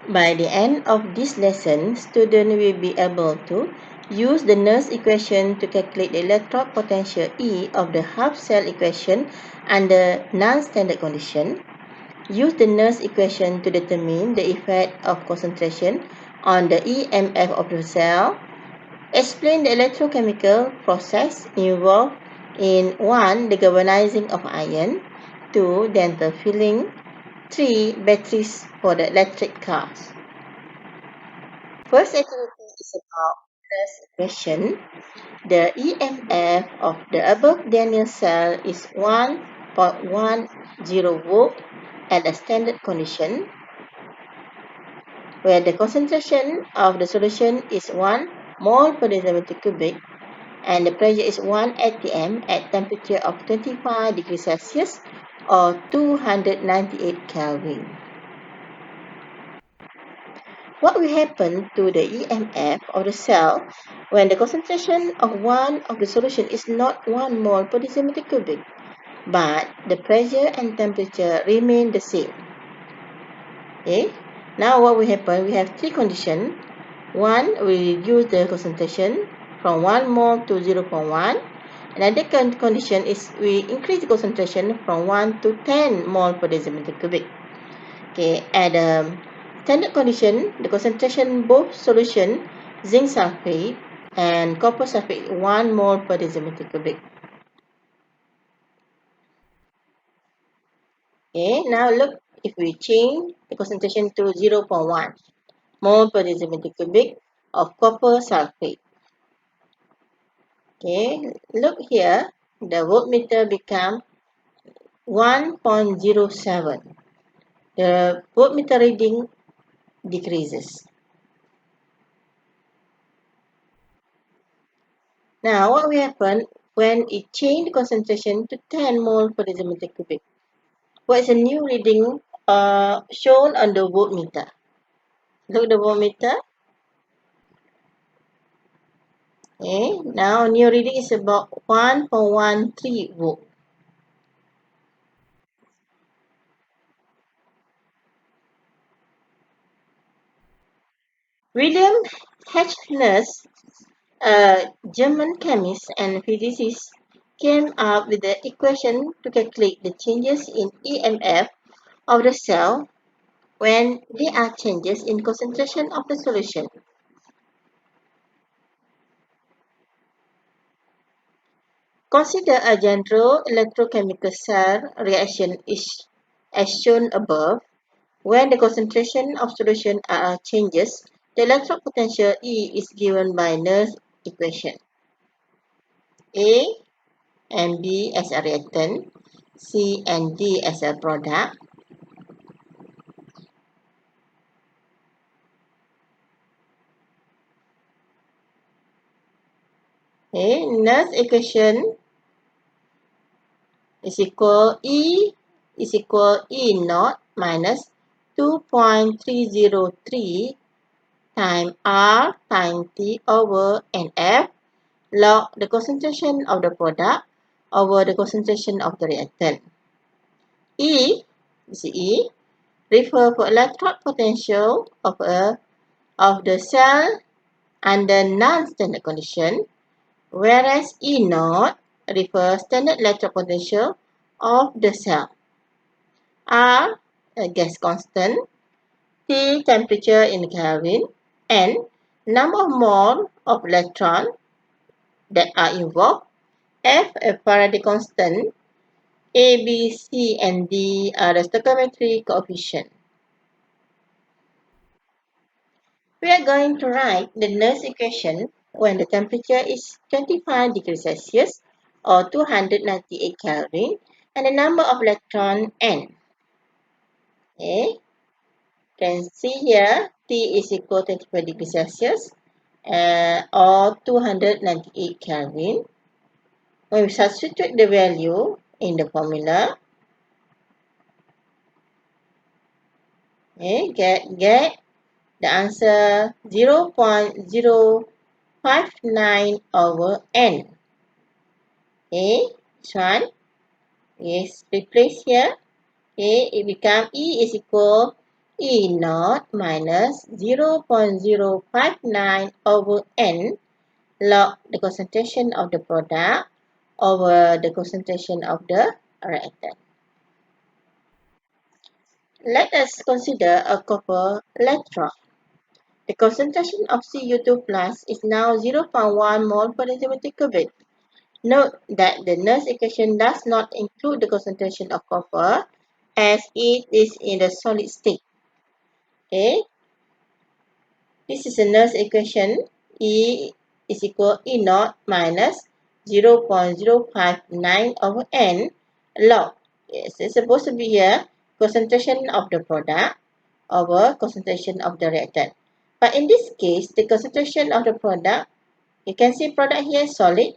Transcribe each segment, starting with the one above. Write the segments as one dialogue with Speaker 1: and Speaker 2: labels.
Speaker 1: By the end of this lesson, students will be able to use the Nernst equation to calculate the electrode potential E of the half cell equation under non-standard condition. Use the Nernst equation to determine the effect of concentration on the EMF of the cell. Explain the electrochemical process involved in 1. The galvanizing of iron, 2. Dental filling, 3. Batteries for the electric cars. First activity is about Nernst equation. The EMF of the above Daniell cell is 1.10 volt at a standard condition, where the concentration of the solution is 1 mole per decimeter cubic and the pressure is 1 atm at temperature of 25 degrees Celsius or 298 Kelvin. What will happen to the EMF of the cell when the concentration of one of the solution is not 1 mole per decimeter cubic, but the pressure and temperature remain the same? Okay. Now what will happen? We have three conditions. One, we reduce the concentration from 1 mole to 0.1. Another condition is we increase the concentration from 1 to 10 mole per decimeter cubic. Okay, at standard condition, the concentration both solution, zinc sulfate and copper sulfate, 1 mole per decimeter cubic. Okay, now look, if we change the concentration to 0.1 mole per decimeter cubic of copper sulfate. Okay, look here, the voltmeter become 1.07. The voltmeter reading decreases. Now, what will happen when it change the concentration to 10 mole per decimeter cubic? What is the new reading shown on the voltmeter? Look at the voltmeter. Okay, now new reading is about 1.13 volt. William H. Nernst, a German chemist and physicist, came up with the equation to calculate the changes in EMF of the cell when there are changes in concentration of the solution. Consider a general electrochemical cell reaction as shown above. When the concentration of solution changes, the electrode potential E is given by Nernst equation. A and B as a reactant, C and D as a product. Okay, Nernst equation is equal E naught minus 2.303 times R times T over NF log the concentration of the product over the concentration of the reactant. E refer for electrode potential of the cell under non-standard condition, whereas E naught refers standard electrode potential of the cell. R, gas constant, T, temperature in Kelvin, and number of mole of electron that are involved, F, a Faraday constant, A, B, C, and D are the stoichiometric coefficient. We are going to write the Nernst equation when the temperature is 25 degrees Celsius or 298 Kelvin and the number of electron N. Okay, can see here T is equal to 25 degrees Celsius or 298 Kelvin. When we substitute the value in the formula, okay, get the answer 0.059 over N. Okay, this one is replaced here. Okay, it becomes E is equal E naught minus 0.059 over N log the concentration of the product over the concentration of the reactant. Let us consider a copper electrode. The concentration of Cu2 plus is now 0.1 mole per decimeter cubic. Note that the Nernst equation does not include the concentration of copper as it is in the solid state. Okay, this is a Nernst equation. E is equal E naught minus 0.059 over N log. Yes, it's supposed to be here concentration of the product over concentration of the reactant. But in this case, the concentration of the product, you can see product here is solid,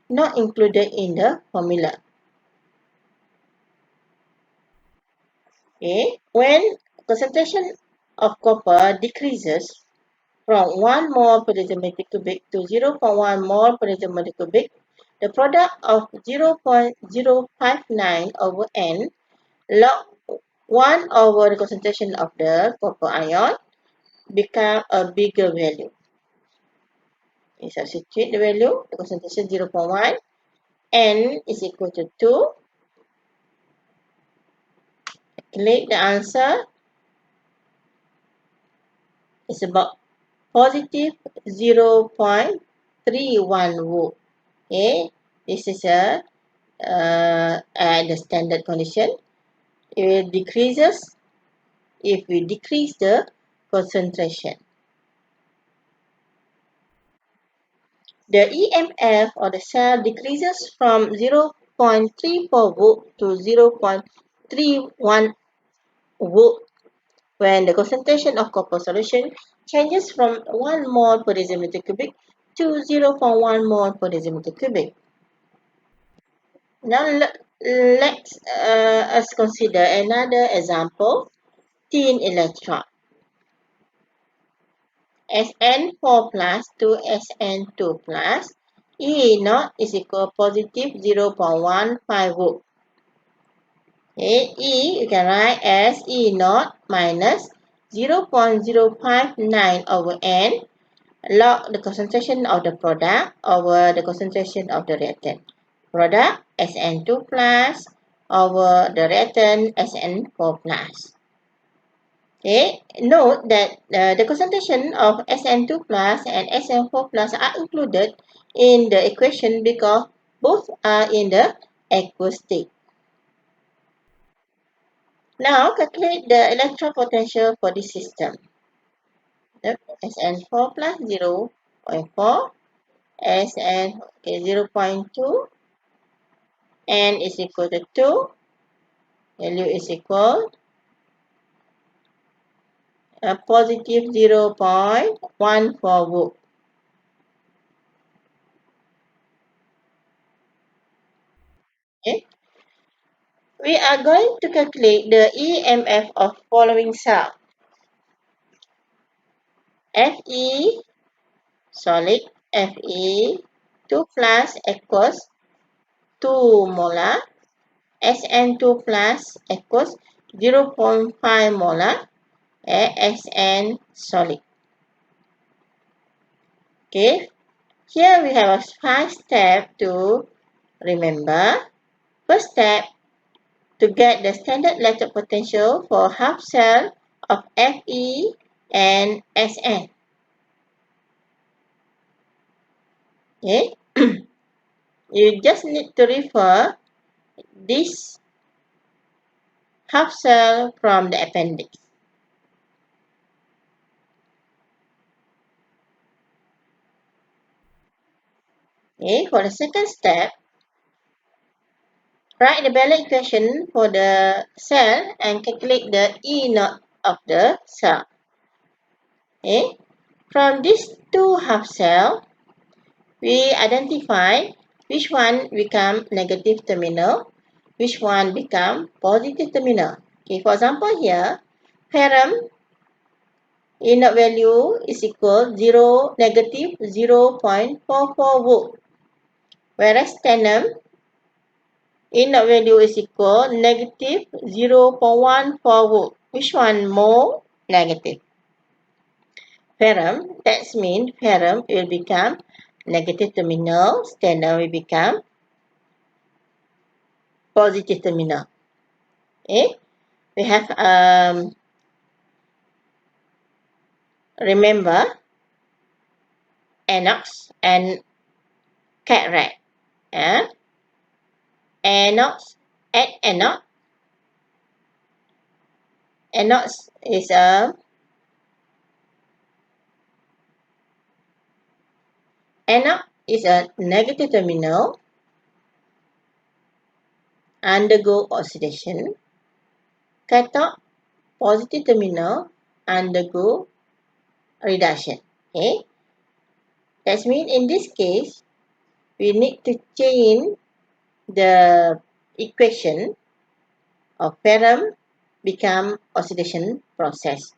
Speaker 1: not included in the formula. Okay, when concentration of copper decreases from 1 mole per decimeter cubic to 0.1 mole per decimeter cubic, the product of 0.059 over N log 1 over the concentration of the copper ion become a bigger value. We substitute the value, the concentration 0.1, N is equal to 2. Calculate the answer. It's about positive 0.31 volt. Okay, this is at the standard condition. It decreases if we decrease the concentration. The EMF of the cell decreases from 0.34 volt to 0.31 volt when the concentration of copper solution changes from 1 mole per decimeter cubic to 0.1 mole per decimeter cubic. Now let's us consider another example, thin electron. Sn4 plus to Sn2 plus, E naught is equal positive 0.15 volt. Okay, E you can write as E naught minus 0.059 over N log the concentration of the product over the concentration of the reactant. Product Sn2 plus over the reactant Sn4 plus. Okay, note that the concentration of Sn2 plus and Sn4 plus are included in the equation because both are in the aqueous state. Now, calculate the electron potential for this system. Sn4 plus 0.4, Sn 0.2, N is equal to 2, value is equal positive 0.14 volt. Okay. We are going to calculate the EMF of following cell. Fe solid, Fe2 plus equals 2 molar, Sn2 plus equals 0.5 molar, Sn solid. Okay, here we have a 5 steps to remember. First step, to get the standard electric potential for half cell of Fe and Sn. Okay, you just need to refer this half cell from the appendix. Okay, for the second step, write the Bell equation for the cell and calculate the E naught of the cell. Okay, from these two half cells, we identify which one become negative terminal, which one become positive terminal. Okay, for example here, param E naught value is equal negative 0.44 volt, whereas tandem E naught value is equal negative 0.14 volt. Which one more negative. Ferrum, that means ferrum will become negative terminal, stanna will become positive terminal. Okay, we have remember anox and cataract. Anox at anox. Anox is a negative terminal, undergo oxidation. Cathode, positive terminal, undergo reduction. Okay, that means in this case, we need to change the equation of ferrum become oxidation process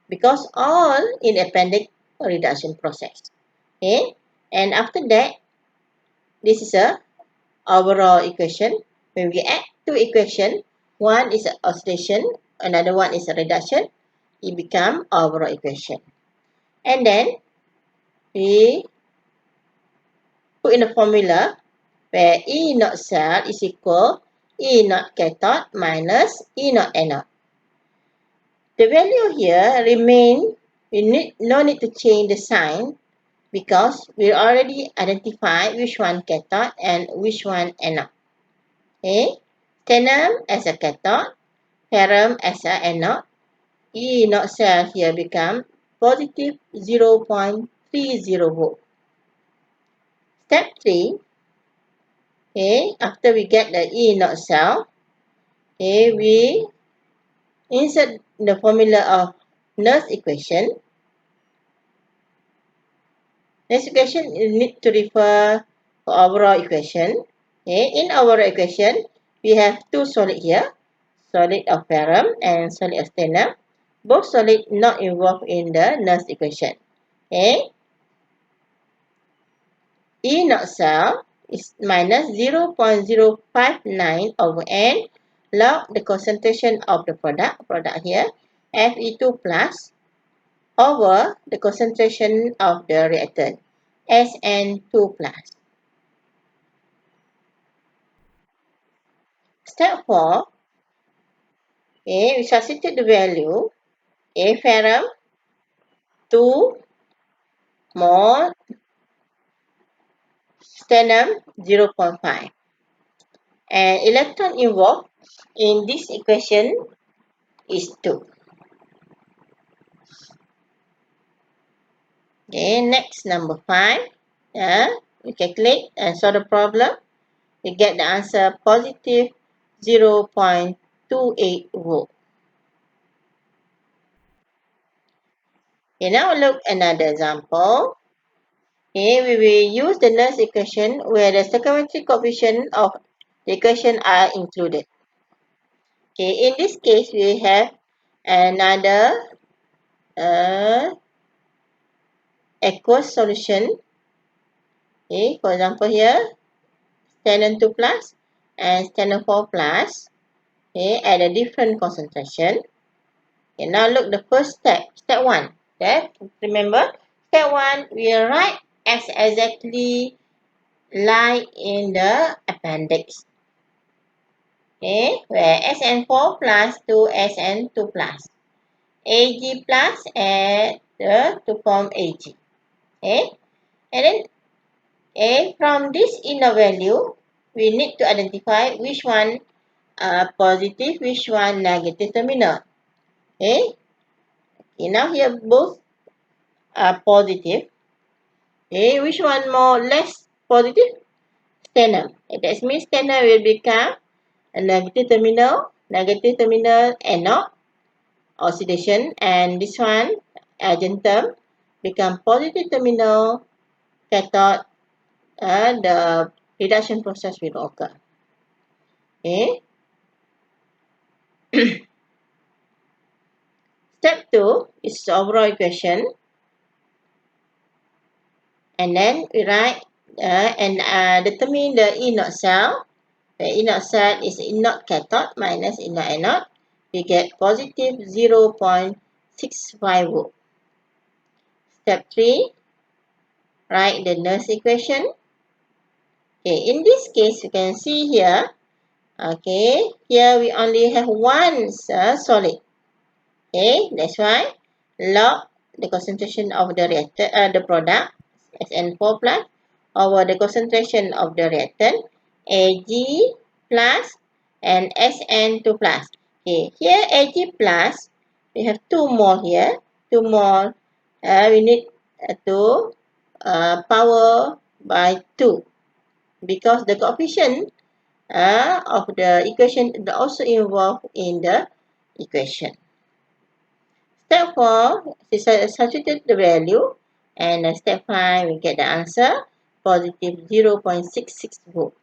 Speaker 1: because all in appendix reduction process. Okay, and after that, this is a overall equation. When we add two equations, one is oxidation, another one is a reduction, it become overall equation. And then we put in a formula where E naught cell is equal E naught cathode minus E naught anode. The value here remain, no need to change the sign because we already identified which one cathode and which one anode. Okay, tandem as a cathode, ferrum as an anode. E naught cell here become positive 0.30 volt. Step 3, okay, after we get the E naught cell, okay, we insert the formula of Nernst equation. Nernst equation need to refer to overall equation. Okay, in overall equation, we have two solid here, solid of ferrum and solid of tandem. Both solid not involved in the Nernst equation. Okay, E naught cell is minus 0.059 over N log the concentration of the product here, Fe2 plus, over the concentration of the reactant, Sn2 plus. Step 4, okay, we substitute the value, okay, ferrum 2 more tandem 0.5. And electron involved in this equation is 2. Okay, next number 5. We calculate and solve the problem. We get the answer positive 0.28 volt. Okay, now look another example. Okay, we will use the Nernst equation where the stoichiometric coefficient of the equation are included. Okay, in this case, we have another aqueous solution. Okay, for example here, tandem 2 plus and tandem 4 plus, okay, at a different concentration. Okay, now look the first step, step 1. Okay, remember, step 1, we write as exactly like in the appendix. Okay, where Sn4 plus to Sn2 plus. Ag plus and to form Ag. Okay, and then from this inner value, we need to identify which one positive, which one negative terminal. Okay, now here both are positive. Okay, which one more less positive? Tandem. That means tandem will become a negative terminal anode oxidation, and this one argentum become positive terminal cathode. The reduction process will occur. Okay. Step 2 is the overall equation, and then we write and determine the E naught cell. The E naught cell is E naught cathode minus E naught anode. We get positive 0.0 0.65 volt. Step 3, write the Nernst equation. Okay, in this case, you can see here, okay, here we only have one solid. Okay, that's why log the concentration of the reactant, the product, SN4 plus, over the concentration of the reactant, Ag plus and SN2 plus. Okay, here Ag plus, we have 2 mole here, 2 mole, we need to power by 2. Because the coefficient of the equation is also involved in the equation. Step 4, we substitute the value, and step 5, we get the answer, positive 0.66 volt.